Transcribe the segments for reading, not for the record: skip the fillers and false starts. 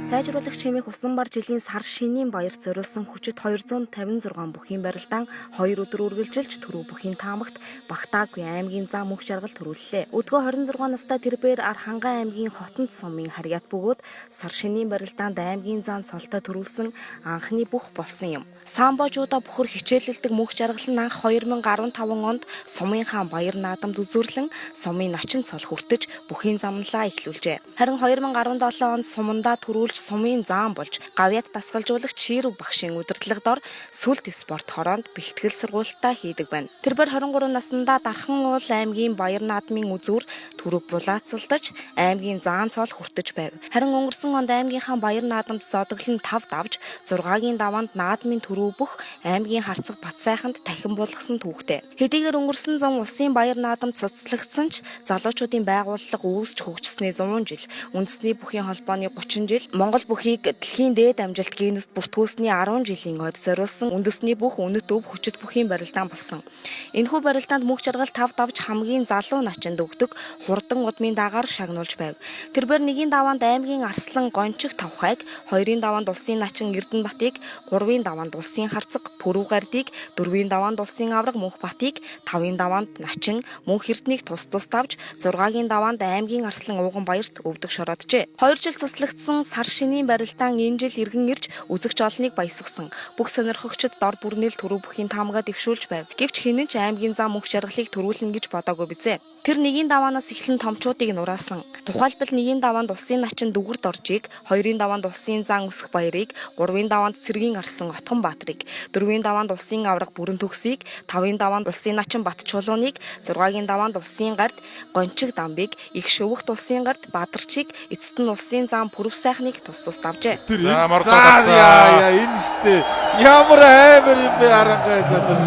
Сайжруулах чимээх Усанбар жилийн сар шинийн баярт зориулсан хүчит 256 бүхийн барилдаан 2 өдөр үргэлжилж Түрүү бүхийн таамагт Багтаагүй аймгийн зам мөнх жаргал төрүүллээ. Өдгөө 26 настай тэрбээр Архангай аймгийн Хотонд сумын Харьяат бөгөөд сар шинийн барилдаанд аймгийн зам цолтой төрүүлсэн анхны бүх болсон юм. Самбожуудаа бухар хичээлэлдэг мөнх жаргал нь анх 2015 онд сумын хаан Баяр наадамд үзүүрлэн сумын начин цол хүртэж бүхийн замналаа эхлүүлжээ. Харин 2017 онд сумандаа төрүүлж сумын заан болж гавьяат дасгалжуулагч Ширв багшийн удирдлага дор сүлт спорт хороонд бэлтгэл сургуультаа хийдэг байна. Тэрбээр 23 наснда Дархан уул аймгийн Баяр наадмын үзүүр түрэг булаацалдаж аймгийн заан цол хүртэж байв. Харин өнгөрсөн онд аймгийнхаа Баяр наадамд зодоглон 5 давж 6-гийн даваанд наадмын түрүү бүх аймгийн харцаг бат сайханд дахин болгосон түүхтэй. Хэдийгээр өнгөрсөн зам улсын Баяр наадамд цуцлагдсан ч залуучуудын байгууллага үүсч хөгжсөний 100 жил, үндэсний бүхийн холбооны 30 жил, Монгол бүхийг дэлхийн дээд амжилт гинест бүртгүүлсэний 10 жилийн ойд зориулсан үндэсний бүх үнэт өв хүчит бүхийн барилдаан болсон. Энэхүү барилдаанд мөнх жаргал 5 давж хамгийн залуу начинд өгдөг хурдан удмын дагаар шагнуулж байв. Тэрбээр 1-ийн даваанд аймгийн Арслан Гончих Тавхайг, 2-ийн даваанд улсын начин Эрдэнэбатыг, 3-ийн даваанд улсын харцаг Пүрэв Гардыг, 4-ийн даваанд улсын авраг Мөнхбатыг, 5-ийн даваанд начин Мөнх Эрдэнэийг тус давж, 6-гийн даваанд аймгийн Арслан Ууган Баярт өвдөг шорооджээ. 2 жил цуслагдсан сар шинийн барилдаан энэ жил иргэн ирж үзэгч олныг баясгасан. Бүх сонирхогчид дор бүрнээл Түрүү бүхийн таамагаа дэвшүүлж байв. Гэвч хинэн ч аймгийн зам мөнх жаргалыг төрүүлнэ гэж бодоогүй бизээ. Тэр 1-ийн даваанаас эхлэн томчуудыг нураасан. Тухайлбал 1-ийн даваанд улсын начин Дүгүрт Оржийг, 2-ийн даваанд улсын зан Үсэх Баярыг, 3-ийн даваанд Цэргийн Арслан Отгон Баатрыг, 4-ийн даваанд улсын авраг Бүрэн Төгсийг, 5-ийн даваанд улсын начин Бат Чулууныг, 6-гийн даваанд улсын гард Гончиг Дамбыг, их шөвөгт улсын гард Бадарчийг, эцэст нь улсын зам Пүрэв сайхныг тус давжээ. За энэ штэ ямар амар юм бэ Арангай задаач.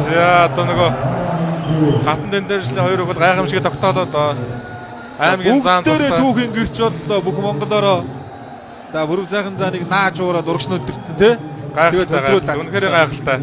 За одоо нөгөө хатан дэндэршлийн хоёр хөл гайхамшиг тогтоолоод аймгийн заан дээр түүхийн гэрч боллоо бүх монголоороо. За Пүрэв сайхан зааныг нааж уураад урагш нь өдөрцөн те. Гайхалтай. Үнэхээр гайхалтай.